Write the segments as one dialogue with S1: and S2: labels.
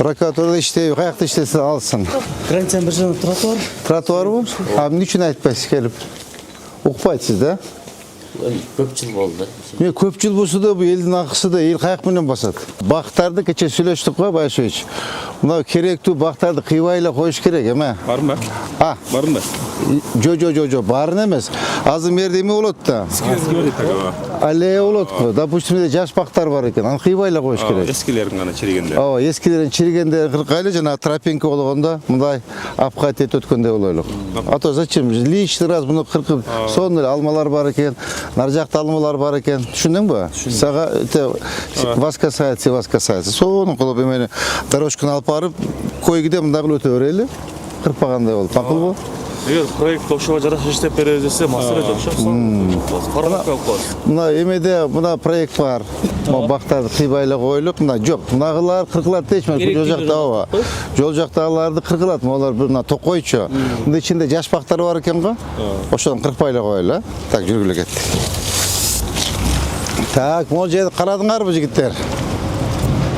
S1: Prokuraturada işleyiyor. Kayakta işlese alsın.
S2: Границаның bir жағы тротуар.
S1: Trotuar bu. Abi niçin aytpaysiz kelip? Ukpaytsız da.
S3: Көп жыл болды.
S1: Men köp yıl bolsa da bu eldin akısı da el kayak menen basat. Baktарды keçe сүйлөштүк го Байшович. Мына керектүү бактарды кыйбайла коюш керек эме.
S4: Бармы?
S1: А,
S4: Бармы?
S1: жо, барын эмес. Азыр мерде эме болот да. Аллея болот го. Допустим, жаш бактар бар экен. Аны кыйбайла коюш керек.
S4: Eskilерин гана чиригенде.
S1: Ооба, эскилерин чиригенде кыркайлы жана тропинка болгондо мындай апкат этип өткөндөй болойлук. А то зачем? Лишний раз муну кыркып, сонун эле алмалар бар экен, нар жакта алмалар бар экен. Түшүндүңбү? Сага вас касается. Сонун кылып эмени дорожканы алып барып, койгиде мындай кылып өтө берели. Кырпагандай болуп, макулбу?
S5: Эгер проект ошого жараша иштеп бере десе, маселе жок, кармак алып коебуз.
S1: Мына эмеде мына проект бар. Могу бактарды кыйбайла коюлуп, мына жок. Мынагылар кыркылат дейчүмүн. Жол жакта ооба. Жол жактагыларды кыркылат. Алар мына токойчу. Мында ичинде жаш бактар бар экен го. Ошондон кыркпайла коелу. Так, жүргүлө кеттик. Так, могу жерди карадыңарбы жигиттер?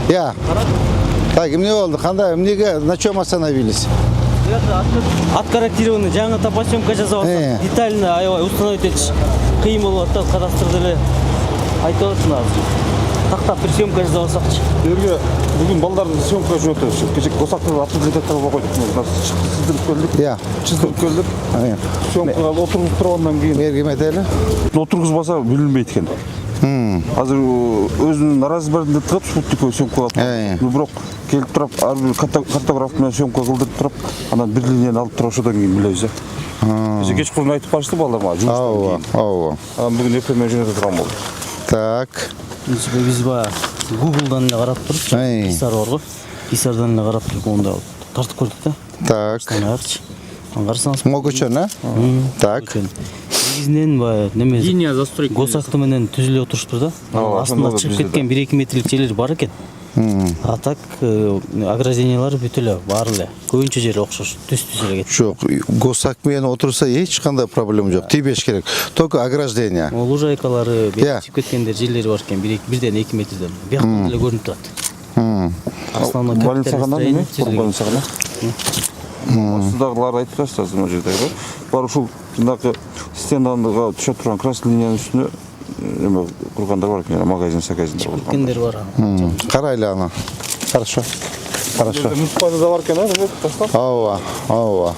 S1: Я. Так, эмне болду? Кандай? Эмнеге на чем остановились?
S2: Откорректированный жаңы топосъемка жасап атат. Детально аябай установить этиш кыйын болуп атат. Кадастрды эле айтып атат азыр. Тактап бир съемка жасап алсакчы.
S4: Жерге бүгүн балдардын съемка жөнөтөбүз. Кече Госактын автомобилдерди койдук. Сиздирип келдик.
S1: Я.
S4: Чыгып келдик. Съемкага отуруп тургандан кийин
S1: Мергеметели?
S4: отургузбаса билинбейт экен. Азыр өзүнүн наразылыгын тыгып спутниковый съемка алып. Бирок келип туруп, ар бир картограф менен съемка кылдырып туруп, анан бир линияны алып туруп ошодон кийин билебиз. Биз кечкурун айтып барышты балдар мага жумуштан кийин.
S1: Ооба.
S4: Анан бүгүн эртең менен жөнөтө турган болдук.
S1: Так.
S2: Биз баягы Google'дан эле карап туруп, Исар бар го. Исардан эле карап туруп онда тартып көрдүк да.
S1: Так.
S2: Станарчы. Аңгарсаңыз.
S1: Могу чөна? Так.
S2: Негизинен баягы неме
S3: Линия застройка.
S2: Госакты менен түзүлүп отуруштур да. Астында чыгып кеткен 1-2 метрлик жерлер бар экен. А так ограждениялар бүт эле бар эле. Көбүнчө жери окшош, түз-түз эле кетти.
S1: Жок, госак менен отурса эч кандай проблема жок. Тийбеш керек. Только ограждение.
S2: Лужайкалары чыгып кеткендер жерлери бар экен, 1-2 метрден. Бияктан эле көрүнүп турат. Основной
S4: Больницага неме? Больницага. Сыздагылар айтып жатасыз мына жерде. Бар ушул жанагы стенданга түшө турган красный линиянын үстүнө эме кургандар бар экен, магазин
S2: кеткендер бар.
S1: Карайлы аны. Хорошо.
S4: Муниципалда бар экен, таштап.
S1: Ооба.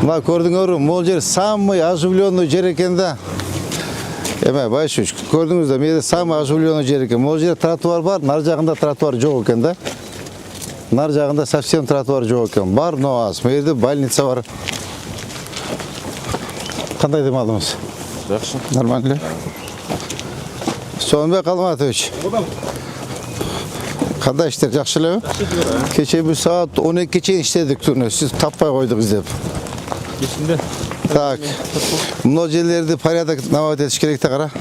S1: Мына көрдүңөрбү, могул жер самый оживленный жер экен да. Эме Байшович, көрдүңүз да, менде самый оживленный жер экен. Могул жер тротуар бар, нар жагында тротуар жок экен да. Нар жагында совсем тротуар жок экен. Бар, но аз. Менде больница бар. Кандай дем алдыңыз?
S4: Жакшы.
S1: Нормально эле. Сонбек Алматович. Кандай иштер жакшы элеби? Кече бир саат 12 чейин иштедик түнү. Сиз таппай койдук издеп.
S5: Кечинде.
S1: Так. Мына жерлерди порядок наводить этиш керек да кара.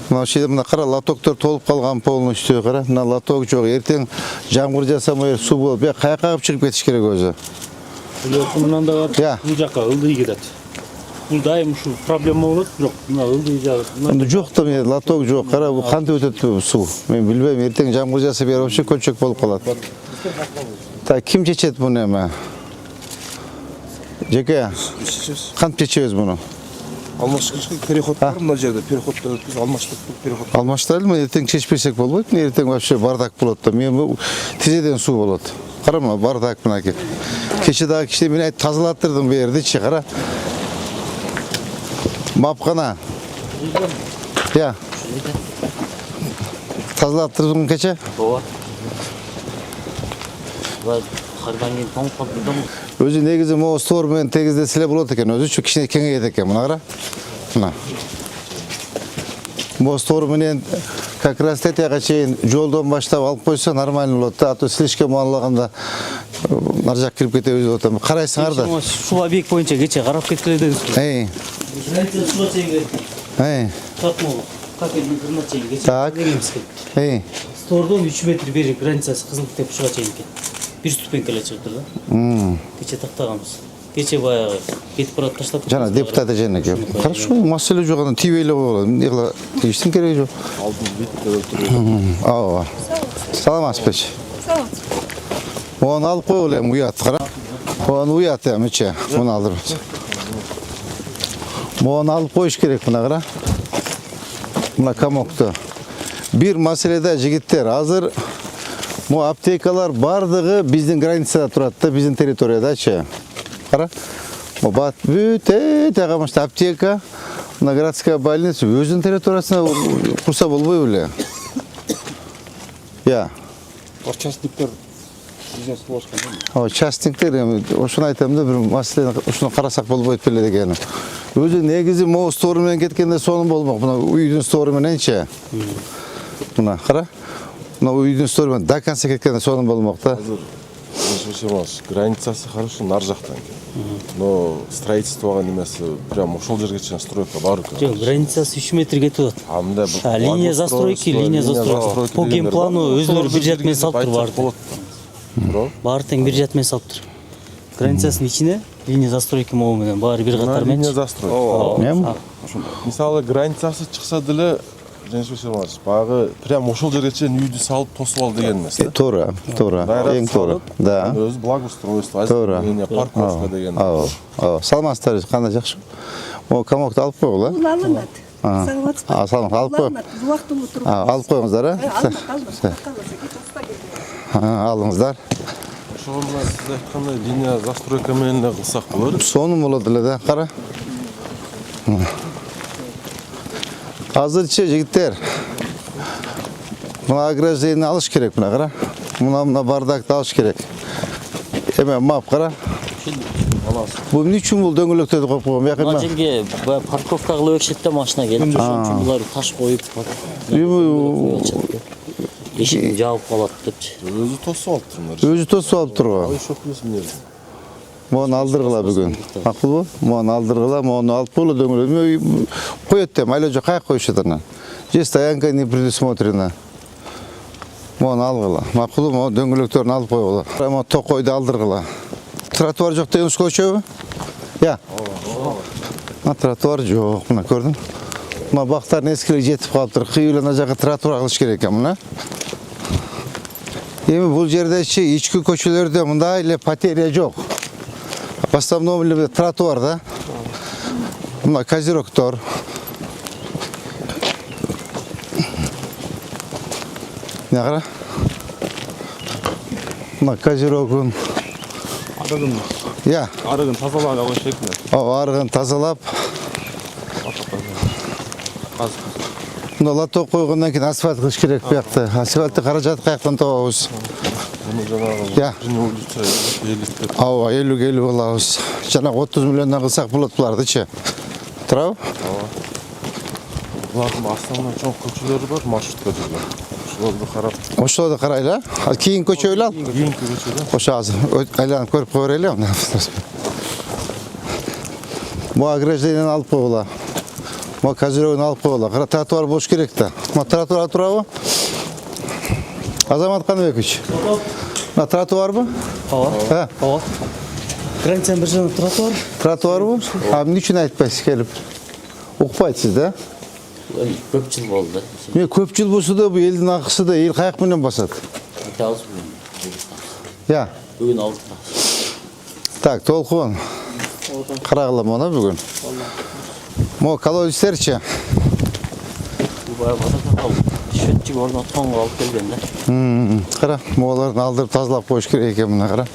S1: Мына жерде мына кара лотоктор толуп калган полностью кара. Мына лоток жок. Эртең жамгыр жасамай суу болуп, бия каяка калып чыгып кетиш керек өзү.
S5: Мындан да
S1: Я.
S5: бул жака ылдый кетет. Бул дайым ушул проблема болот, жок. Мына ылдый жагы.
S1: Мында жок да, мен лоток жок. Кара, бул кантип өтөт суу? Мен билбейм. Эртең жамгыр жаса бер вообще көлчөк болуп калат. Так, ким чечет буну эме? Жеке. Кантип чечебиз буну?
S4: Алмаштырышка переход бар мына жерде, переходдо өткүз алмаштырып переход.
S1: Алмаштыралы ма? Эртең чечпесек болбойт. Эртең вообще бардак болот да. Мен бул тизеден суу болот. Карама, бардак мынакей. Кече дагы киши мен айтып тазалаттырдым бу жердичи, кара. Мапкана. Я. Тазалаттырдым кече?
S3: Ооба. Кардан кийин тоңуп калдым.
S1: Өзү негизи могу стор менен тегиздесе болот экен. Өзүчө кичине кеңейет экен. Мына кара. Мына. Могу стор менен как раз тетяга чейин жолдон баштап алып койсо нормально болот да. А то слишком мааллаганда нар жак кирип кетебиз деп атам. Карайсыңар да.
S2: Ушул объект боюнча кече карап кеткиле дедиңиз. Шуга чейин тартмоо. Как эми граница чейин кече.
S1: Так. Стордон
S2: 3 метр бери границасы кызыл деп ушуга чейин экен. Бир ступенька эле чыгып тур да. Кече тактаганбыз. Кече баягы кетип барат таштап.
S1: Жана депутат эженеке. Хорошо, маселе жок, аны тийбей эле коелу. Эмне кыла? Тийиштин кереги жок.
S4: Алдын бит деп отуруп.
S1: Ооба. Саламатсызбы? Onu alıp koy olayım uyat kara. Onu uyat ya meçe. Onu alırız. Onu alıp koyuş gerek buna kara. Buna kamoktu. Bir meselede jigitler hazır. Bu aptekalar bardığı bizim granitsada turadi, bizim teritoriyadachi. Qara. Bu bat büte taqamashta apteka. Mına gradskaya больница өзүнүн территориясына курса болбой беле. Ya.
S4: Частниктер бизнес кылып ашкан.
S1: О, частниктер ошону айтам да бир маселени ушуну карасак болбойт беле дегеним. Өзү негизи могу стор менен кеткенде сонун болмок. Мына үйдүн стору мененчи. Мына кара. Мына үйдүн стору менен до конца кеткенде сонун болмок да.
S6: Границасы хорошо, нар жақтан. Но строительствоға немесі прям ошол жерге чейин стройка бар экен.
S2: Жоқ, границасы 3 метр кетип атат.
S6: Анда
S2: Линия застройки. По генплану өзлөрү бир жат менен салып тур баары. Баары тең бир жат менен салып тур. Границасынын ичине линия застройки могу менен баары бир катар менен.
S6: Линия застройка.
S1: Эми
S6: Мисалы границасы чыкса деле баягы прям ошол жерге чейин үйдү салып тосуп ал деген эмес да.
S1: туура, эң туура. Да.
S6: Өзү благоустройство, парковка деген.
S1: Саламатсыздар, кандай жакшы. О, камокду алып койгула.
S7: Алынат.
S1: Саламат, алып кой.
S7: Убактым отуруп.
S1: Алып коюңуздар, алыңыздар.
S6: Ошол менен сиз айткандай линия застройка менен эле кылсак болор.
S1: Сонун болот эле да, кара. Азырчы жигиттер. Мына ограждение алыш керек мына кара. Мына бардакты алыш керек. Эме мап кара. Бул эмне үчүн бул дөңгөлөктөрдү коюп койгон? Бияка
S3: Мына жерге парковка кылып өкшет да машина келип, ошон үчүн булар таш коюп. Эшигин жаап калат депчи.
S6: Өзү тосуп алыптыр.
S1: Өзү тосуп алып турган.
S6: Ой шок эмес эмне.
S1: Мону алдыргыла бүгүн. Макулбу? Мону алдыргыла, мону алып койгула дөңгөлөк. Коет дем, айла жок каяка коюшат аны. Же стоянка не предусмотрена. Мону алгыла. Макулбу? Мону дөңгөлөктөрүн алып койгула. Мону токойду алдыргыла. Тротуар жок дегенбиз көчөбү? Я. Мына тротуар жок, мына көрдүң? Мына бактардын эскилиги жетип калыптыр. Кыйыл ана жака тротуар кылыш керек экен мына. Эми бул жердечи ички көчөлөрдө мындай эле потеря жок. В основном эле тротуар да. Мына козерогтор. Нагара? Мына козерогун. Я.
S5: Арыгын тазалап коюш керек.
S1: Арыгын тазалап. Мына лоток койгондон кийин асфальт кылыш керек буякты. Асфальтты каражат каяктан табабыз? Я. 50 болабыз. Жана 30 миллиондон кылсак болот булардычы. Туурабы?
S6: Булардын основной чоң көчөлөрү бар, маршрутка жүргөн. Ошолорду карап.
S1: Ошолорду карайлы. Кийин көчө эле ал.
S6: Кийинки көчөдө.
S1: Ошо азыр айланып көрүп кое берели. Бу ограждениени алып койгула. Бу козерогун алып койгула. Кара тротуар болуш керек да. Мына тротуар турабы? Азамат Каныбекович. Мына тротуарбы?
S2: Ооба. Ооба. Границанын бир жагында тротуар.
S1: Тротуарбы? Эмне үчүн айтпайсыз келип? Укпайсыз да?
S3: Көп жыл болду.
S1: Мен көп жыл болсо да бул элдин акысы да эл каяк менен басат?
S3: Айтабыз бүгүн.
S1: Я.
S3: Бүгүн алдык.
S1: Так, толкун. Карагыла муну бүгүн. Мо колодецтерчи.
S3: Бул баягы шөтчүк орнотконго алып келген да.
S1: Кара, моголорду алдырып тазалап коюш керек экен мына кара.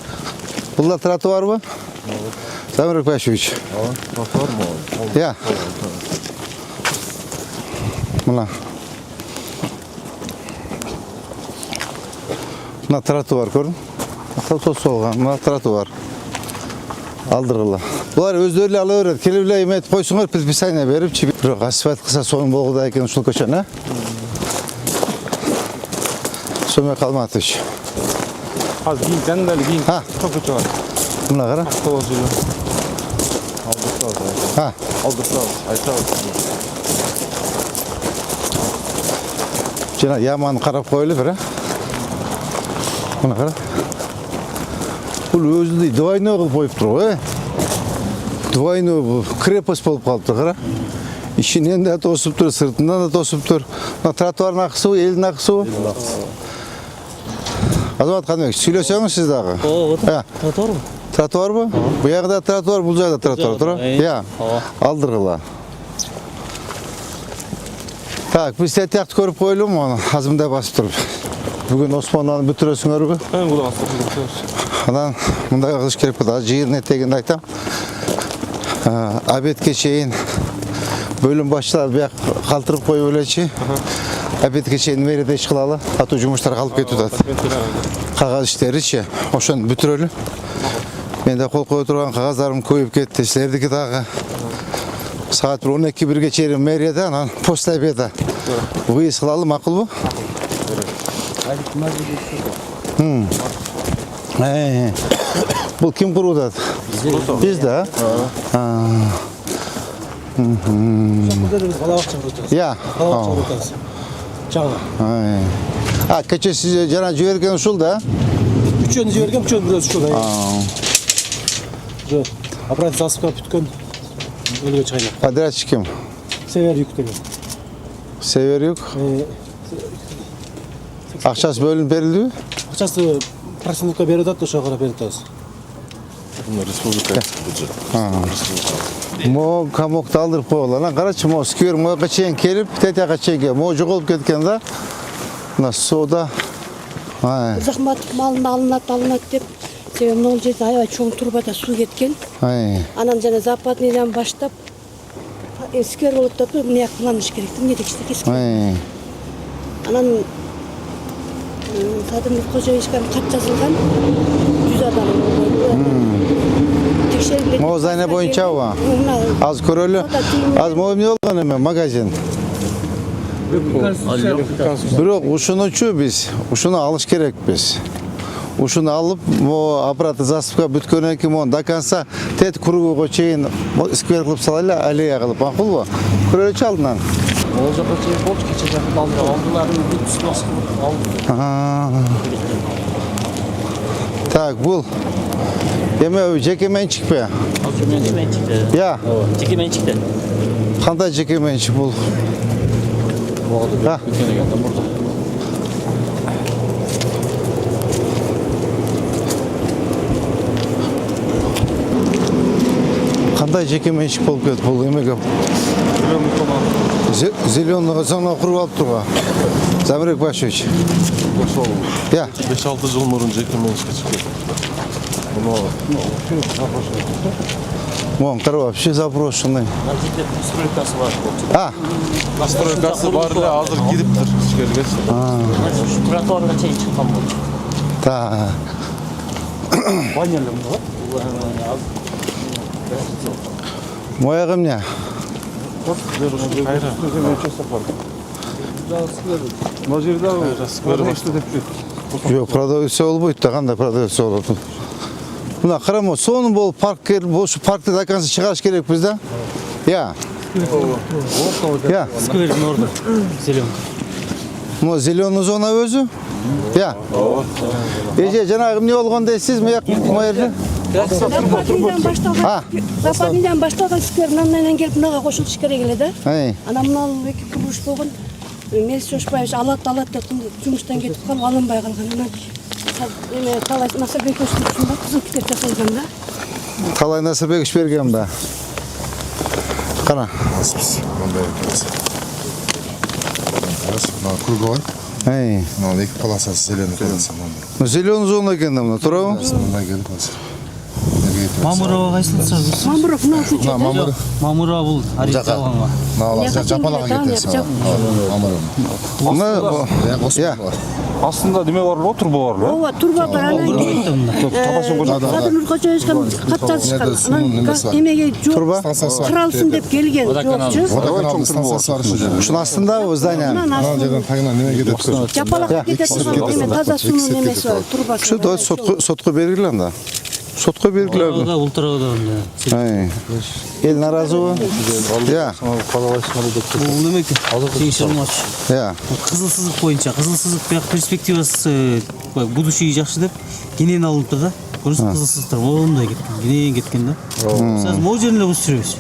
S1: Бул да тротуарбы? Замир Пашевич.
S6: Тротуар мо.
S1: Я. Мына. Мына тротуар көрдүң? Тосолгон, мына тротуар. Алдыргыла. Булар өздөрү эле ала берет. Келип эле эметип койсуңар, предписание берипчи. Бирок асфальт кылса сонун болгудай экен ушул көчөнү. Сөмө Калматович.
S5: Азыр кийин жаңында эле кийин көчө бар.
S1: Мына кара.
S5: Автобус жүрөт.
S6: Алдырсабыз, айтабыз.
S1: Жана яманы карап коелу бир. Мына кара. Бул өзүнүн двойной кылып коюптур го, Двойной крепость болуп калыптыр, кара. Ичинен да тосуптур, сыртынан да тосуптур. Мына тротуардын акысыбы, элдин акысыбы? Азамат Қанбек, сүйлөсөңүз сиз дагы.
S2: вот тротуар.
S1: Тротуарбы? Буягда тротуар, бул жайда тротуар тура? Иә. Алдыргыла. Так, биз тетиякты көрүп коелу муну, азымдай басып туруп. Бүгүн Осмонаны бүтүрөсүңөрбү? Анан мындай кылыш керек болот. Жыйын этегинде айтам. Обедке чейин бөлүм башчылар бияк калтырып коюп элечи. Обедке чейин мэриядө иш кылалы. Атуу жумуштар калып кетип атат. Кагаз иштеричи, ошону бүтүрөлү. Менде кол кое турган кагаздарым көбөйүп кетти. Силердики дагы саат 12-1ге чейин мэрияда, анан после обеда выезд кылалы, макулбу? Бул ким куруп атат? Биз да? Иә. Кече сиз жана жиберген ушул да?
S7: Үчөөнү жиберген, үчөөнү бирөөсү ушул. Аппарат засыпка бүткөн өлгө чыгайын.
S1: Подрядчик ким?
S7: Север юк деген.
S1: Север юк. Акчасы бөлүнүп берилдиби?
S7: Акчасы процентке берип атат, ошого карап берип атабыз.
S6: Республика бюджет.
S1: Мо камокто алдырып коелу. Анан карачы, мо сквер мояка чейин келип, тетияка чейин мо жоголуп кеткен да. Мына соода.
S8: Захматов малын алынат деп, себеби могул жерде аябай чоң турбада суу кеткен. Анан жана западныйдан баштап сквер болуп атат, мыяк кылыныш керек. Эмне дешти сквер. Анан Садымов Кожоевичкан кат жазылган 100 адам.
S1: Мо здание боюнчабы? Аз көрөлү. Аз мо эмне болгон эме магазин. Бирок ушунучу биз, ушуну алыш керекпиз. Ушуну алып, мо аппараты засыпка бүткөндөн кийин мону до конца тет кругуга чейин сквер кылып салайлы, аллея кылып, макулбу? Көрөлүчү алдынан.
S3: Ол жака чейин болчу, кече жакында алдыларын бүтүп алды.
S1: Так, бул эме жеке менчикпи?
S3: Жеке менчикте.
S1: Я.
S3: Жеке менчикте.
S1: Кандай жеке менчик бул? Кандай жеке менчик болуп кетти бул эмеге? Зеленого зона куруп алып турган. Замирбек Башевич.
S6: Ошол.
S1: Я.
S6: 5-6 жыл мурун жеке менчикке чыгып кетти.
S1: Вон, корова, вообще заброшенный.
S3: Жерде стройкасы бар.
S6: Стройкасы бар эле, азыр кириптир ичкерге.
S3: Тротуарга чейин чыккан болчу.
S1: Так.
S7: Банялым бар.
S1: Мояга эмне?
S4: Мына жерде
S1: Жок, продавец болбойт да, кандай продавец болот? Мына карама, сонун болуп парк келип, ошо паркты до конца чыгарыш керекпиз да. Я. Я.
S2: Сквердин орду. Зеленый.
S1: Мо зеленый зона өзү? Я. Эже жанагы эмне болгон дейсиз, мыяк жерде?
S8: Западныйдан башталган сквер мындан келип мынага кошулуш керек эле да. Анан мына эки курулуш болгон. Мелис Жошбаевич алат деп жумуштан кетип калып алынбай калган. Анан эме Талай Насырбекович үчүн кызыл китеп жасалган да.
S1: Талай Насырбекович берген да. Кана.
S9: Круговой.
S1: Эй.
S9: Эки полосасы зеленый полоса.
S1: Зеленый зона экен да, мына туурабы?
S9: Мындай келип
S2: Мамурова кайсылса?
S8: Мамуров мына ушул жерде.
S2: Мамурова бул арестованга.
S9: Жапалага кетесиң.
S1: Я.
S4: астында неме бар го, турба бар го.
S8: Ооба, турба бар. Анан Садымов Кожоевичкан кат жазышкан. Анан эмеге жок кыралсын деп келген жокчу.
S9: Водоканалдын станциясы бар ушул жерде.
S1: Ушунун астындабы здание?
S9: Мына жерден тагынан неме кетет.
S8: Жапалакка кетет турган эме таза суунун эмеси бар, турбасы.
S1: Шу да сотко бергиле анда. Сотко бергиле.
S2: Да, ултырада.
S1: Эл наразыбы? Я.
S2: Бул неме? Теңширмач.
S1: Я.
S2: Кызыл сызык боюнча, кызыл сызык бияк перспективасы будущий жакшы деп кенен алыныпты да. Көрсөң кызыл сызыктар мондай кеткен, кенен кеткен да. Сиз могу жерин эле бузуп жүрөбүз.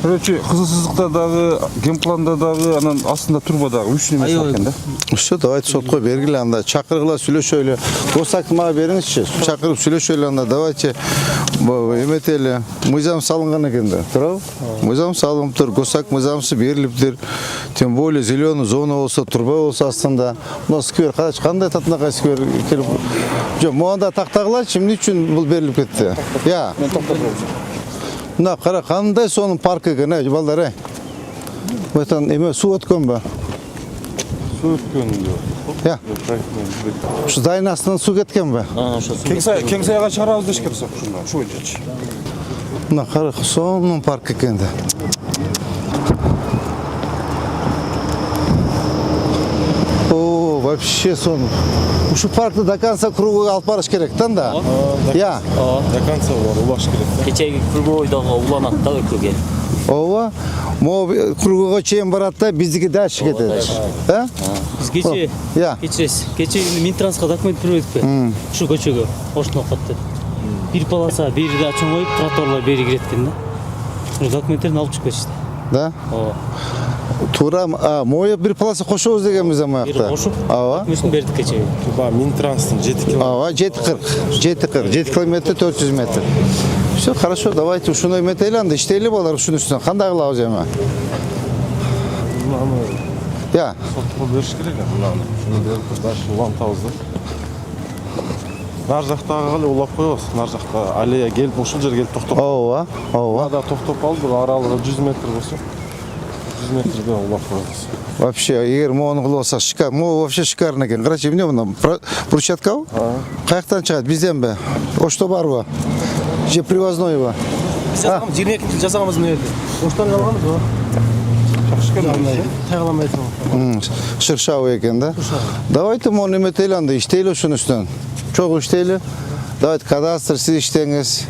S4: Короче, кызылсыздыкта дагы, генпланда дагы, анан астында турба дагы 3 немес бар экен да.
S1: Все, давайте сотко бергиле анда. Чакыргыла сүйлөшөлү. Госакты мага бериңизчи. Чакырып сүйлөшөлү анда. Давайте эметели. Мыйзам салынган экен да. Туурабы? Мыйзам салынып Госак мыйзамсы берилиптир. Тем более зеленый зона болсо, турба болсо астында. Мына сквер кандай татынакай сквер келип. Жок, могунда тактагылачы эмне үчүн бул берилип кетти? Я.
S4: Мен токтотурмун.
S1: Мына кара кандай сонун парк экен, балдар. Бутан эме суу өткөнбү?
S4: Суу өткөн.
S1: Я. Ушу дайын астынан суу кеткенби?
S2: Ошо суу.
S4: Кең сайга чыгарабыз дешкен болсок, ушу боюнчачы.
S1: Мына кара сонун парк экен да. О, вообще сонун. Ушу паркты до конца круга алып барыш керек да. Я.
S6: До конца улаш керек.
S2: Кечеги круговойдогу уланат да өкүлгө.
S1: Ооба. Могу кругага чейин барат да, биздики дальше кетет. Да?
S2: Биз кече,
S1: Я.
S2: кече Минтрансқа документ бердикпи? Ушу көчөгө, ошондо катты. Бир полоса, бери да чоңоюп, тротуарлар бери кирет экен да. Ушу документтерин алып чыгып кетишти.
S1: Да?
S2: Ооба.
S1: Туура, моюп бир полоса кошобуз дегенбиз амаякта.
S2: Кошуп,
S1: Ооба.
S2: документин бердик кечеге.
S6: Минтранстын 7 км.
S1: Ооба, 7 километр 400 метр. Все, хорошо, давайте ушуну эметели анда, иштейли балдар ушунун үстүнө. Кандай кылабыз эми? Я.
S6: Сотко бериш керек мынаны. Шуну берип дальше улантабыз да. Нар жактагы эле улап коебуз. Нар жакта аллея келип ушул жерге келип токтоп.
S1: Ооба, ооба.
S6: Ада токтоп алып, бир аралыгы 100 метр болсо, 100 метрден улап коебуз.
S1: Вообще, эгер могуну кылып алсак, шикар, могу вообще шикарный экен. Карачы, эмне мына брусчаткабы? Каяктан чыгат? Бизденби? Ошто барбы? Же привознойбу?
S7: Жирнек жасаганбыз мына жерде. Оштан алганбыз го. Жакшы экен. Тайгаламай турган.
S1: Шыршабы экен да? Давайте мону эметели анда, иштейли ушунун үстүнөн. Чогуу иштейли. Давайте кадастр сиз иштеңиз.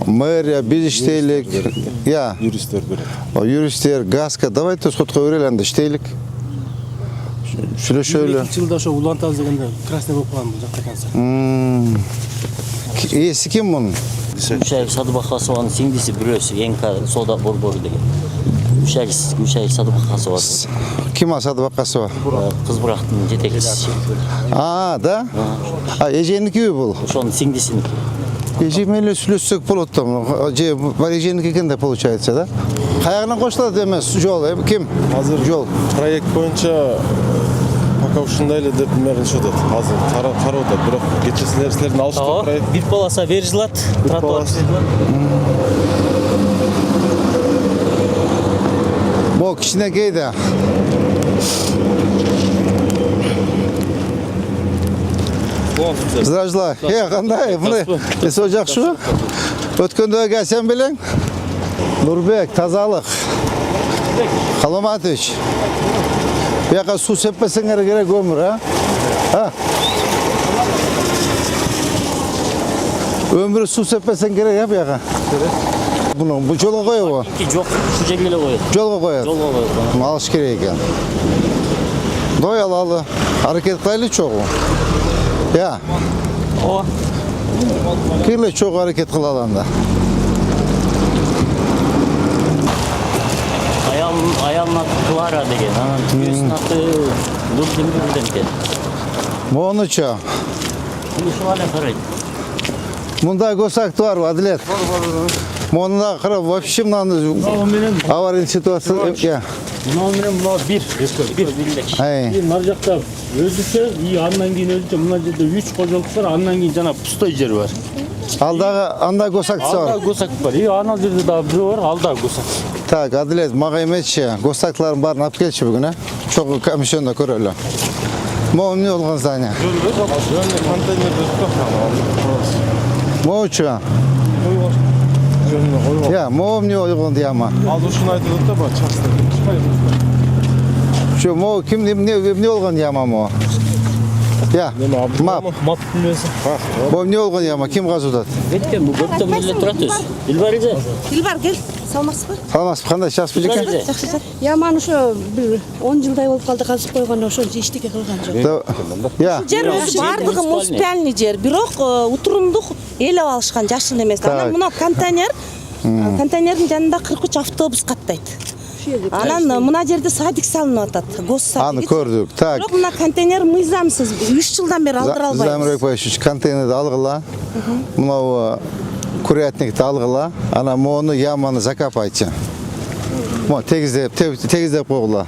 S1: Мэрия биз иштейлик. Я.
S6: Юристтер берет.
S1: Юристтер, газка. Давайте сотко берели анда иштейлик. Сүйлөшөлү.
S7: 2 жылда ошо улантабыз дегенде красный болуп калган бул жакта канса.
S1: Эси ким мунун?
S2: Гүшайып Садыбакасованын сиңдиси бирөөсү, НК сода борбору деген. Гүшайып Садыбакасова.
S1: Ким Садыбакасова?
S2: Кыз бурактын жетекчиси.
S1: Да? Эженикиби бул?
S2: Ошонун сиңдисиники.
S1: Эже менен сүйлөшсөк болот да. Же бар эженики экен да получается, да? Каягынан кошулат эмес жол, ким?
S6: Азыр
S1: жол.
S6: Проект боюнча пока ушундай эле деп мэриншип атат. Азыр карап атат, бирок кечээ силердин алыштуу проект.
S2: Бир полоса берилат, тротуар берилат.
S1: Бо кичинекей да. Здравствуйте. Кандай? Мына эсо жакшыбы? Өткөндө келсем белең? Нурбек, тазалык. Каломатович. Бияка суу сеппесеңер керек өмүр, Өмүр суу сеппесең керек, бияка. Бул жолго коебу?
S2: Жок, ушу жерге эле коет.
S1: Жолго коет.
S2: Жолго коет.
S1: Алыш керек экен. Дой алалы. Аракет кылайлы чогуу. Я.
S2: Ооба.
S1: Кирле чогуу аракет кылалы анда.
S2: Аялдын аты Клара деген. Анан түйөсүнүн аты Нурдемир экен.
S1: Монучу.
S2: Ушуга эле карайт.
S1: Мындай госакты барбы, Адилет? Монда карап, вообще мынаны аварийный ситуация.
S7: Мына менен мына бир.
S2: Бир.
S7: Нар жакта өзүчө, андан кийин өзүчө мына жерде 3 кожолук бар, андан кийин жана пустой жер бар.
S1: Алдагы анда госакты бар.
S7: Алда госак бар. Анал жерде дагы бирөө бар, алда госак.
S1: Так, Адилет, мага эметчи, госактылардын баарын алып келчи бүгүн, Чогуу комиссиондо көрөлү. Могу эмне болгон здание? Могучу? Я, могу эмне болгон дияма?
S6: Азыр ушуну айтып атат да, бак частный.
S1: Şu mo kim ne olgan yama mo? Ya. Map.
S7: Мап билбесин.
S1: Bu ne olgan yama? Kim gazıdat?
S2: Кеткен, бул көптөн бери турат өзү. Дилбар эже.
S8: Дилбар кел, салмаксызбы?
S1: Саламатсыз, кандай час бижекен?
S8: Жакшы. Я мана ошо бир 10 жылдай болуп калды, казып койгон, ошо эчтеке кылган жок.
S1: Ya.
S10: Жер өзү бардыгы муниципальный жер, бирок утурумдук ээлеп алышкан, жашыл эмес. Анан мына контейнер Контейнердин жанында 43 автобус каттайт. Анан мына жерде садик салынып атат. Гос садик.
S1: Аны көрдүк. Так.
S10: Бирок мына контейнер мыйзамсыз 3 жылдан бери алдыра албайбыз.
S1: Замирбек Байшевич, контейнерди алгыла. Мынау курятникти алгыла. Ана мону яманы закопайте. Мо тегиздеп койгула.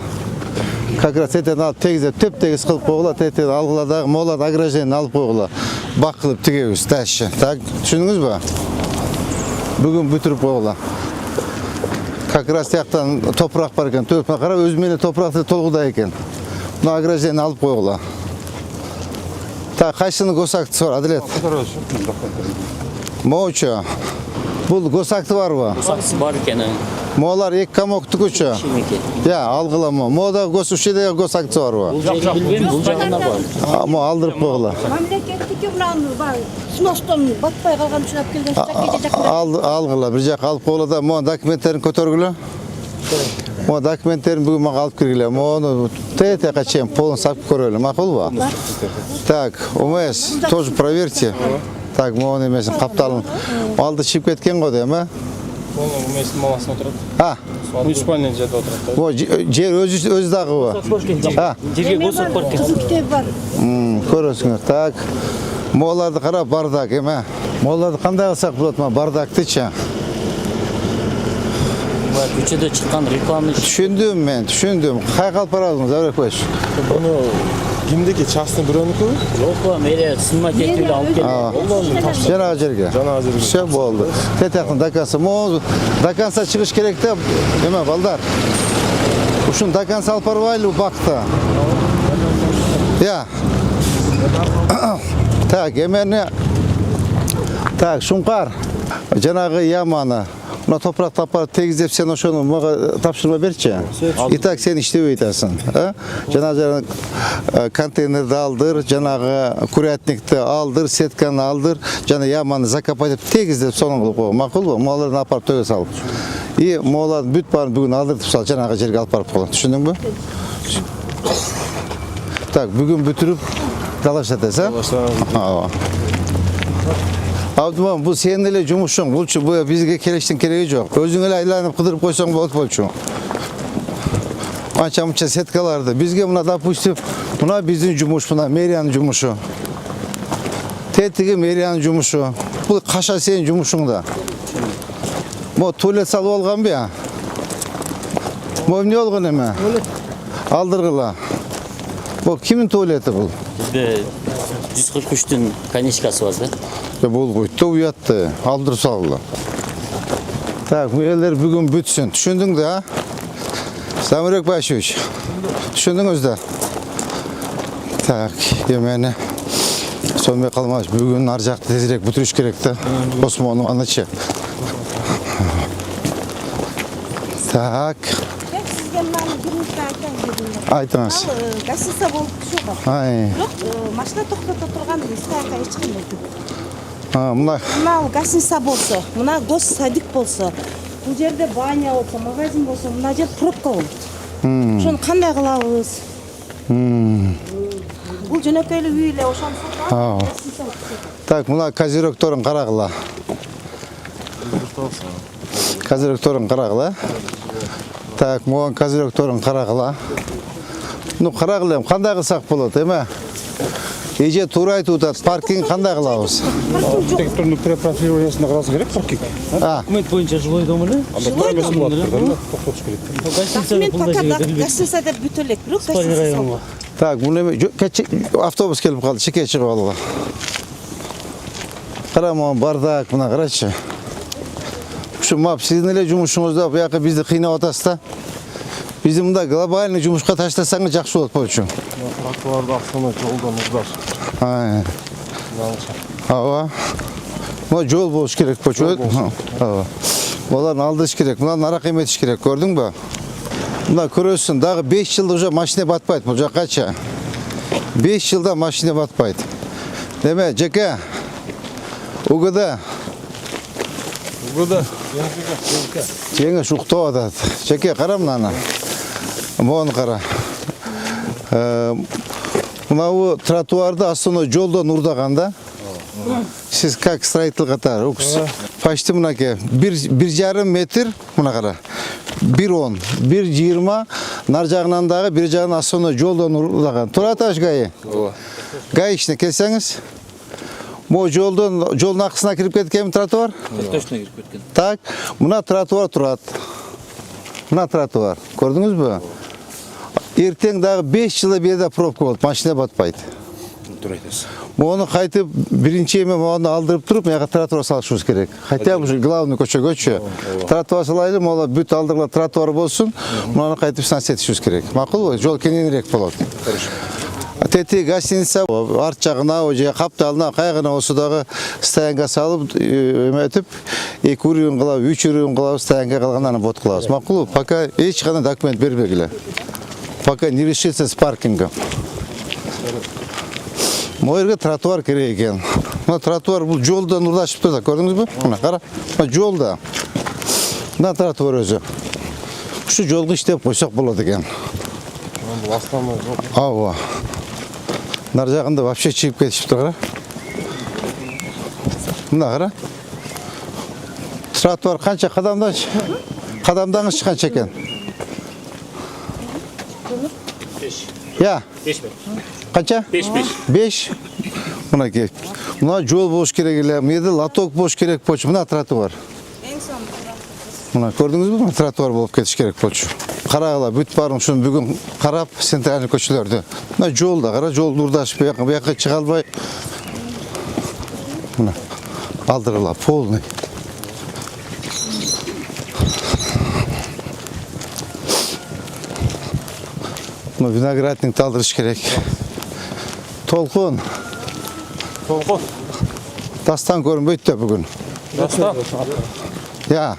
S1: Как раз этен алып тегиздеп теп-тегиз кылып койгула, тетен алгыла дагы молат ограждение алып койгула. Бак кылып тигебиз дальше. Так, түшүндүңүзбү? Бүгүн бүтүрүп койгула. Как раз тияктан топурак бар экен. Төпүнө карап, өзү менен топуракты толгуда экен. Мына ограждение алып койгула. Так, кайсынын госактысы бар, Адилет? Моучу. Бул госакты барбы?
S2: Госактысы бар экен.
S1: Молар эки комоктукучу. Я, алгыла мо. Мода госушеде госактысы барбы?
S2: Бул жагын билбейм, бул жагында бар.
S1: Мо алдырып койгула.
S8: Мамлекеттики мынаны бар. Сыноштон батпай калган үчүн алып келген кече жакта.
S1: Алгыла, бир жака алып койгула да, мо документтерин көтөргүлө. Мо документтерин бүгүн мага алып киргиле. Мону тетека чейин полун сап көрөлү, макулбу? Так, УМС тоже проверьте. Так, мону эмесин капталын. Алды чип кеткен го дейм, а?
S7: Ол уместный маласын отырат.
S1: А,
S7: Муниципальный жерде отырат.
S1: мо жер өзү дагыбы. А,
S2: Жерге госак бар экен.
S8: Кызыл китеби бар.
S1: Көрөсүңөр. Так. Моларды карап бардак эме. Моларды кандай кылсак болот, ма бардактычы?
S2: Көчөдө чыккан реклама
S1: Түшүндүм мен, түшүндүм. Кай калып барасың, Заврекович?
S6: Bunu kimdeki частный бирөөнүкү?
S2: жок, мэрия сынмат этип алып келди.
S1: Жанагы жерге.
S6: Жанагы жерге.
S1: Все болду. Тетяктын докансы. Мо доканса чыгыш керек да, эме балдар. Ушун доканса алып барбайлы бакта. Я. Так, эмени. Так, Шуңкар. Жанагы яманы. Мына топурак тапар тегиздеп сен ошону мага тапшырма берчи. Итак, сен иштебей атасың, а? Жанагы контейнерди алдыр, жанагы курятникти алдыр, сетканы алдыр, жана яманы закопать этип тегиздеп сонун кылып кой. Макулбу? Маларды апарып төгө салып. И маларды бүт баарын бүгүн алдыртып сал, жанагы жерге алып барып койгон. Түшүндүңбү? Так, бүгүн бүтүрүп талашат эсен. Ооба. Абдуман, бул сенин эле жумушуң. Бул бизге келиштин кереги жок. Өзүң эле айланып кыдырып койсоң болот болчу. Анча-мынча сеткаларды бизге мына допустим, мына биздин жумуш, мына мэриянын жумушу. Тетиги мэриянын жумушу. Бул каша сенин жумушуң да. Мо туалет салып алганбы? Мо эмне болгон эме? Алдыргыла. Бул кимдин туалети бул?
S2: Бизде 143-тün конечкасы бар да.
S1: Бул буйтта уятты, алдырып салгыла. Так, элдер бүгүн бүтсүн. Түшүндүң да? Замирбек Байшевич. Түшүндүңүз да? Так, эмени сонмой калмаш. Бүгүн ар жакты тезирээк бүтүрүш керек да. Осмонун анычы. Так.
S10: Сизге мынаны бир мүнөттө айтайын дедим.
S1: Айтыңыз.
S10: Гостиница болуп түшүп.
S1: Ай.
S10: Бирок машина токтото турган стайка эч ким жок.
S1: Мына
S10: Мына гостиница болсо, мына гос садик болсо, бул жерде баня болсо, магазин болсо, мына жер пробка болот. Ошону кандай кылабыз? Бул жөнөкөйлүү үй эле ошону сатып.
S1: Так, мына козерогторун карагыла. Козерогторун карагыла. Так, могон козерогторун карагыла. Ну, карагыла, кандай кылсак болот, эме? Эже туура айтып атат, паркинг кандай кылабыз?
S4: Архитектурный профилированиясына караса керек паркинг.
S2: Документ боюнча жилой дом эле.
S10: Документ пока гостиница деп бүтө элек, бирок гостиница.
S1: Так, бул эме автобус келип калды, чеке чыгып алгыла. Кара, могон бардак, мына карачы. Ушу мап сиздин эле жумушуңузда буяка бизди кыйнап атасыз да. Бизди мында глобальный жумушка таштасаңыз жакшы болот болчу.
S6: Тротуарды автомат жолдон уздаш.
S1: Ооба. Мына жол болуш керек болчу. Ооба. Буларды алдырыш керек. Мына арак эметиш керек, көрдүңбү? Мына көрөсүң, дагы 5 жылда уже машина батпайт бул жаккачы. 5 жылда машина батпайт. Деме, жеке. УГД. Жеңиш уктап атат. Жеке, кара мынаны. Мону кара. Мынау тротуарды астына жолдон урдаганда, Siz как строитель катары, укс. Почти мынаке 1,5 метр мына кара. 1,10, 1,20, нар жагынан дагы бир жагынан асоно жолдон урлаган. Тураташ гайы. Гай ишине келсеңиз. Мо жолдун акысына кирип кеткен тротуар?
S2: Точно кирип кеткен.
S1: Так, мына тротуар турат. Мына тротуар. Көрдүңүзбү? Эртең дагы 5 жылда берде пробка болот, машина батпайт. Мону кайтып биринчи эме мону алдырып туруп, мага тротуар салышыбыз керек. Хотя бы главный көчөгөчү. Тротуар салайлы, мола бүт алдыргыла тротуар болсун, муну кайтып станция этишибиз керек. Макулбу? Жол кененирээк болот. Тети гостиница арт жагына, же капталына, кайгына болсо дагы стоянка салып, эметип, 2 үрүн кылап, 3 үрүн кылап стоянка калгандан бот кылабыз. Макулбу? Пока эч кандай документ бербегиле. Пока не решится с паркингом. Мойерге тротуар керек экен. Мына тротуар бул жолдон урдашып турат, көрдүңүзбү? Мына кара. Мына жолда. Мына тротуар өзү. Ушу жолго иштеп койсок болот экен.
S6: Бул основной жол.
S1: Ооба. Нар жагында вообще чыгып кетишиптир, кара. Мына кара. Тротуар канча кадамданчы? Кадамдаңыз канча экен?
S5: 5.
S1: Я.
S5: 5 mi?
S1: Канча? 5. Мына кеп. Мына жол болуш керек эле. Мына лоток болуш керек болчу. Мына тротуар. Мына көрдүңүзбү? Мына тротуар болуп кетиш керек болчу. Карагыла бүт барын ушуну бүгүн карап, центральный көчөлөрдү. Мына жолда кара, жол урдашып бияка чыга албай. Мына алдыргыла полный. Мына виноградник талдырыш керек. Толкун. Дастан көрүнбөйт да бүгүн.
S5: Дастан?
S1: Я.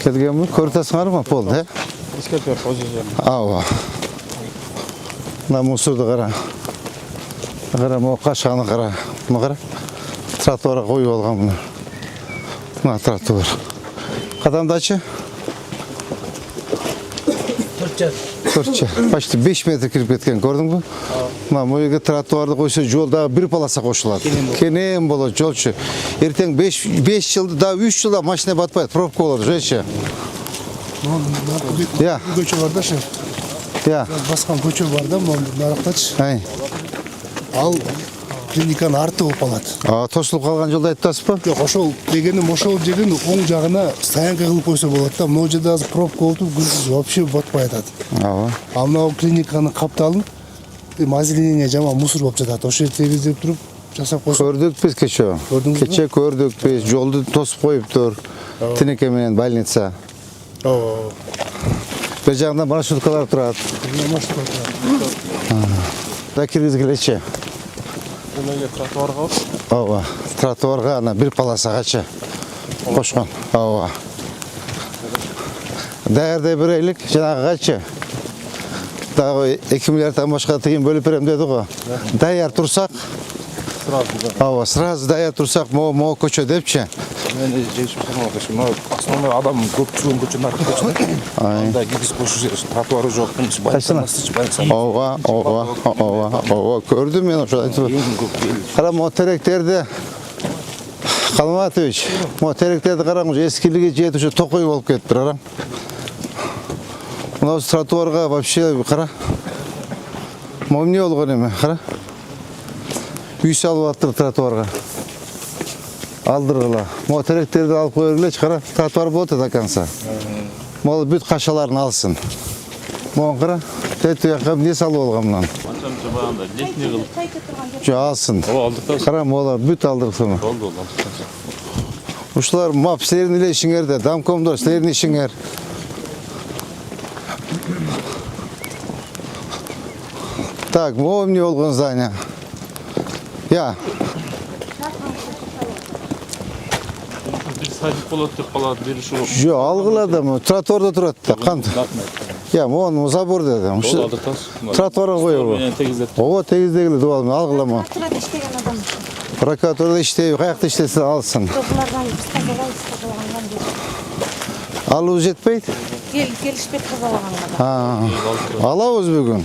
S1: Келгенби? Көрүп атасыңарбы пол, э?
S6: Эскертер позиция.
S1: Ооба. Мына мусорду кара. Кара, могу кашаны кара. Мына кара. Тротуарга коюп алган мына. Мына тротуар. Кадамдачы? 4 почти 5 метр кирип кеткен, көрдүңбү? Мына моюга тротуарды койсо жолдагы бир полоса кошулат. Кенен болот жолчу. Эртең 5 жылда, да 3 жылда машина батпайт, пробка болот, жече. Я.
S9: Көчө бар да ше.
S1: Я.
S9: Баскан көчө бар да, нарактачы.
S1: Ай.
S9: Ал клиниканын арты болуп калат.
S1: Тосулуп калган жолду айтасызбы?
S9: Жок, ошол дегеним ошол жердин оң жагына стоянка кылып койсо болот да. Могу жерде азыр пробка болуп күндүз вообще батпай атат.
S1: Ооба.
S9: А мына клиниканын капталын озеленение жаман мусор болуп жатат. Ошо темиздеп туруп жасап койсо.
S1: Көрдүк биз кече. Кече көрдүк биз, жолду тосуп коюптур. Тинеке менен больница.
S9: Ооба.
S1: Бир жагында маршруткалар турат. Да киргизгилечи.
S6: Эмеге тротуарга?
S1: Ооба. Тротуарга ана бир полосагачы кошкон. Ооба. Даярдай берелик, жанагыгачы. Дагы 2 миллиарддан башка тыйын бөлүп берем деди го. Даяр турсак, ооба, сразу даяр турсак, могу көчө депчи.
S4: Мен жешип саналган. Основной адам көп жүргөн көчөнүн аркы көчө. Анда киргиз коюш жери тротуары жок.
S1: Ооба, көрдүм мен ошо айтып. Кара, могу теректерди Калматович, могу теректерди караңыз, эскилиги жетип ушу токой болуп кетиптир, кара. Мына тротуарга вообще кара. Могу эмне болгон эме, кара. Үй салып аттыр тротуарга. Алдыргыла. Могу теректерди алып кое бергилечи, кара. Тротуар болот до конца. Могу бүт кашаларын алсын. Могу кара. Тети жака эмне салып алган мынан?
S5: Канчанча баганда летний кылып.
S1: Жо алсын.
S5: Алдыктан.
S1: Кара, могу бүт алдырсын.
S5: Болду.
S1: Ушулар мап силердин эле ишиңерде, домкомдор силердин ишиңер. Так, могу эмне болгон здание? Я.
S5: Бир садик болот деп калат, бир ушу.
S1: Жо, алгыла да, тротуарда турат да, кантип? Я, могу забор дедим. Ушу тротуарга коёбу? Ооба, тегиздегиле дубал, алгылама.
S10: Прокуратурада иштеген адам.
S1: Прокуратурада иштейби, каякта иштесе алсын.
S10: Булардан тазалаган деп.
S1: Алуу жетпейт?
S10: Келишпейт тазалаганга.
S1: Алабыз бүгүн.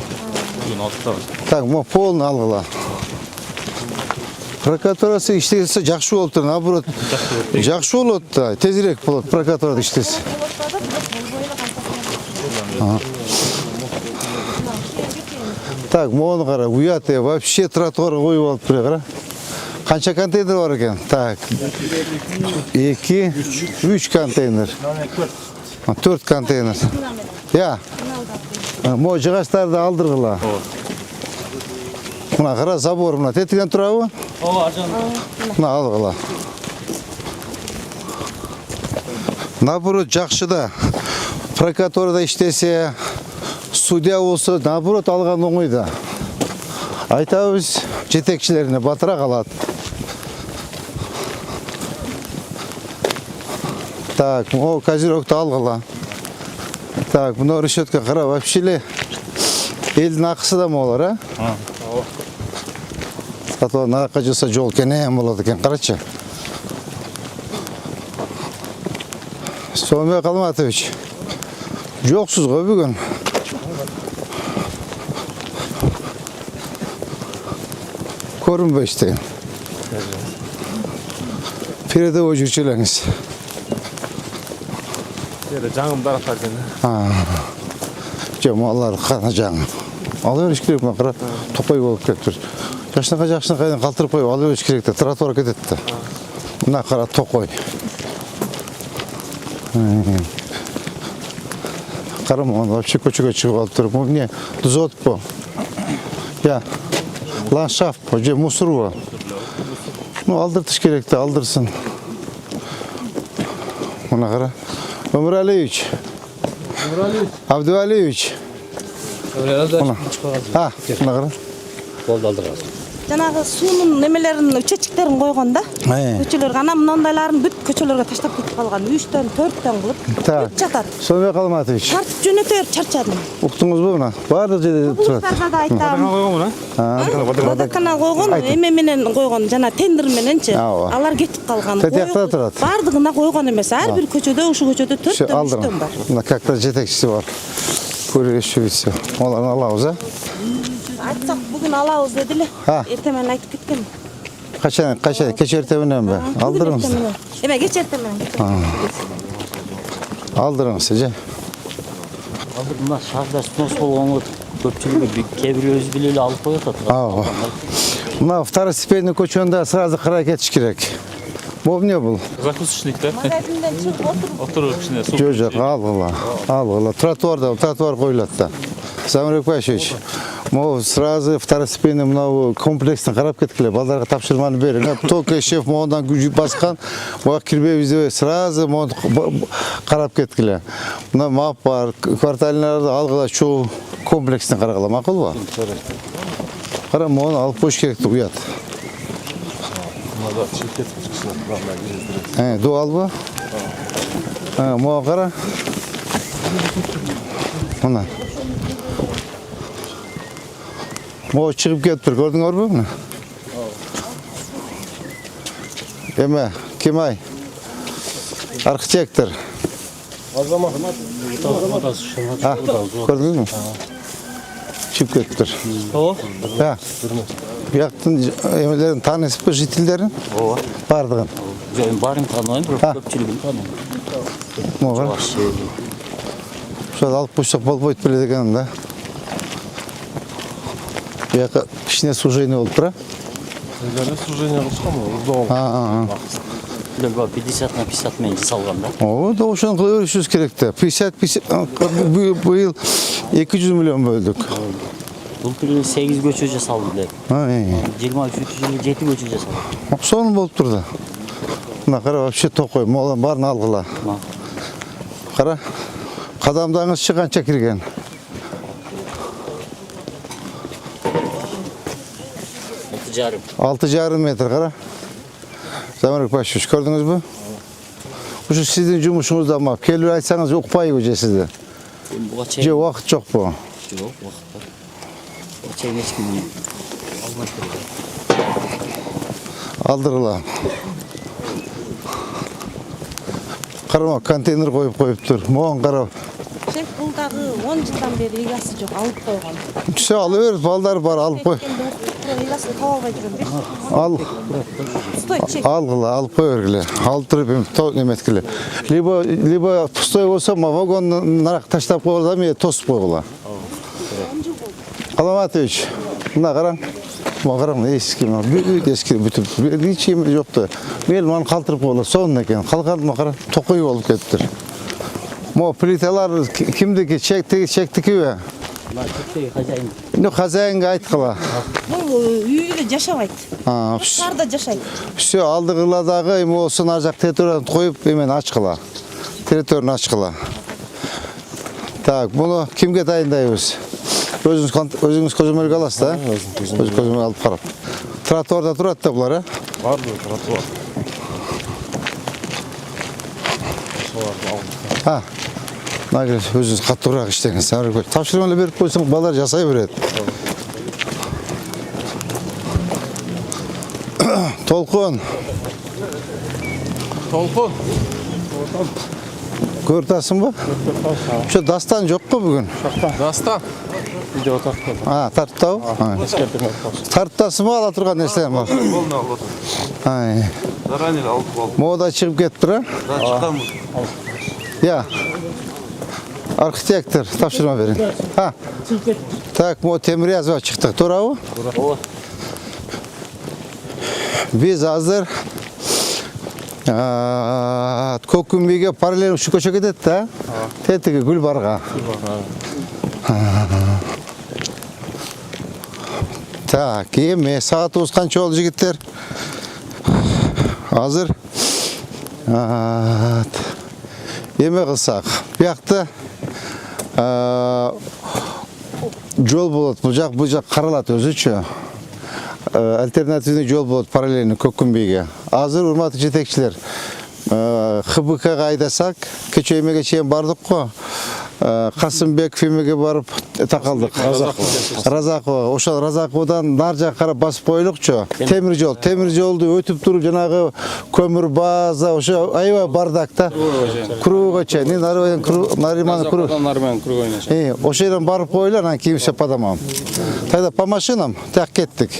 S5: Бүгүн 6-та.
S1: Так, могу полный алгыла. Прокуратурасы иштесе жакшы болуп тур, наоборот. Жакшы болот да, тезирээк болот прокуратурада иштесе. Так, мону кара, уят вообще тротуар коюп алып тур, кара. Канча контейнер бар экен? Так. 2, 3 контейнер. 4 контейнер. Я. Мо жыгачтарды алдыргыла. Мына кара забор мына тетиген турабы?
S2: Ооба, ажан.
S1: Мына алгыла. Наоборот жакшы да. Прокуратурада иштесе, судья болсо, наоборот алган оңой да. Айтабыз, жетекчилерине батыра калат. Так, о, козерогду алгыла. Так, мына решетка кара, вообще эле элдин акысы да молор, а? Ата наракка жаса жол кенен болот экен, карачы. Сомбек Алматович, жоксуз го бүгүн. Көрүнбөй иштейм. Передовой жүрчү элеңиз.
S5: Жаңым дарактар экен.
S1: Жок, алар кана жаңы. Ала бериш керек, мына кара токой болуп кетиптир. Жакшынакайдан калтырып коюп ала бериш керек да, тротуар кетет да. Мына кара токой. Карама, вообще көчөгө чыгып алыптыр. Бул эмне? Дозот бу. Я. Ландшафт бу, же мусор бу. Ну, алдыртыш керек да, алдырсын. Мына кара. Өмүралиевич. Абдуалиевич. Мына кара.
S2: Болду алдырган.
S10: Жанагы суунун немелерин, учетчиктерин койгон да. Көчөлөр гана мындайларын бүт көчөлөргө таштап кетип калган. 3төн, 4төн кылып бүт жатат.
S1: Сомбек Алматович.
S10: Тартып жөнөтөр, чарчадым.
S1: Уктуңузбу мына? Баардык жерде турат.
S10: Да айтам. Водоканал койгон, эме менен койгон, жана тендер мененчи. Алар кетип калган.
S1: Тетиякта турат.
S10: Бардыгына койгон эмес. Ар бир көчөдө, ушу көчөдө 4төн, 3төн бар.
S1: Мына какта жетекчиси бар. Көрүшүбүз. Оларды алабыз, а?
S10: Айтсак бүгүн алабыз дедиле. Эртең менен айтып кеткен.
S1: Качан, кеч эртең мененби? Алдырыңыз.
S10: Эме кеч эртең менен.
S1: Алдырыңыз, же.
S2: Мына шаарда снос болгонго көпчүлүгү кээ бирөөбүз биле эле алып коюп атат.
S1: Мына второстепенный көчөндө сразу карай кетиш керек. Бул эмне бул?
S5: Закусочник да.
S10: Магазинден чыгып
S5: Отуруп ичине суу.
S1: Жок, алгыла. Тротуар коюлат да. Замирбек Башевич, могу сразу второстепенный мынау комплекстин карап кеткиле, балдарга тапшырманы бериң. Только шеф моундан күжүп баскан, буга кирбейбиз деп сразу моуну карап кеткиле. Мына мап бар, кварталиналарды алгыла чогуу комплексин карагыла, макулбу? Кара, моуну алып коюш керек деп уят. Дуалбы? Моу кара. Мына. Моу чыгып кетиптир, көрдүңөрбү муну? Эме, ким ай? Архитектор.
S6: Азамат.
S1: Көрдүңүзбү? Чыгып кетиптир.
S2: Ооба.
S1: Бияктын эмелерин таанысызбы, жителдерин?
S2: Ооба.
S1: Бардыгын.
S2: Жөн барын тааныйм, бирок көпчүлүгүн тааныйм.
S1: Могу. Ошол алып койсок болбойт беле дегеним да. Бияка кичине сужение болуп тура.
S6: Сужение кылышканбы?
S2: 50 на 50 менен жасалган да.
S1: Ооба, ошону кыла беришибиз керек да. 50 быйыл 200 миллион бөлдүк.
S2: Бул тиле 8 көчө жасалды деп. 23 жылы 7 көчө жасалды.
S1: Сону болуп турду. Мына кара, вообще токой, молан баарын алгыла. Кара, кадамдаңызчы канча кирген? 6,5 метр, кара. Замирбек Башевич, көрдүңүзбү? Ушу сиздин жумушуңузда ма? Келип айтсаңыз укпайбы же сизде? Же убакыт жокпу?
S2: Жок, убакыт бар. Чейин эч ким
S1: алдырыла. Карама, контейнер коюп коюптур. Моон карап.
S10: Шеф бул дагы 10 жылдан бери ыясы жок, алып койгон.
S1: Түшө алып бер, балдар бар, алып кой.
S10: ыйласын таба албай жүрөм.
S1: Ал
S10: Стой, чек.
S1: алгыла, алып кой бергиле. Алып туруп неметкиле. Либо пустой болсо, вагон нарак таштап койгула, мен тосуп койгула. Аламатович, мына караң. Мына караң, эски мына эски бүтүп. Ичим жокту. Мен маны калтырып койгула, сонун экен. Калганы кара, токой болуп кетиптир. Мо плиталар кимдики, чектикиби? Хозяинга айткыла.
S10: Үйдө жашабайт. Шаарда жашайт.
S1: Все, алдыгыладагы эме болсун ар жак территорияны коюп, эмен ачкыла. Территорияны ачкыла. Так, буну кимге дайындайбыз? Өзүңүз көзөмөлгө аласыз да? Өзүңүз көзөмөлгө алып карап. Тротуарда турат да булар, э?
S6: Барды тротуар.
S1: Нагыл өзүңүз каттуураак иштеңиз. Тапшырма эле берип койсоң, балдар жасай берет. Толкун.
S6: Толкун.
S1: Көрүп атасыңбы? Ошо дастан жокпу бүгүн?
S6: Дастан. Видео тарттым.
S1: Тарттабы? Тарттасыңбы, ала турган нерсең бар?
S4: Болду алып. Заранее алып болду.
S1: Мода чыгып кеттир, э?
S4: Да, чыккан.
S1: Я. Архитектор, тапшырма берин. Так, мо Темирязева чыктык, туурабы?
S5: Ооба.
S1: Биз азыр Көкүмбийге параллель ушу көчө кетет да? Тетиги Гүлбарга. Так, эми саатыбыз канча болду жигиттер? Азыр эме кылсак, биякта жол болот, бул жак каралат өзүчө. Альтернативный жол болот параллельно Көкүмбийге. Азыр урматтуу жетекчилер, ХБКга айдасак, кечээ эмеге чейин бардык го. Касымбеков эмеге барып такалдык. Разакова. Ошол Разаковадан нар жакка карап басып коелукчу. Темир жолду өтүп туруп жанагы көмүр база, ошо аябай бардак да. Кругга чейин, Нариман круг. Ошо жерден барып койлар, анан кийин все по домам. Тогда по машинам так кеттик.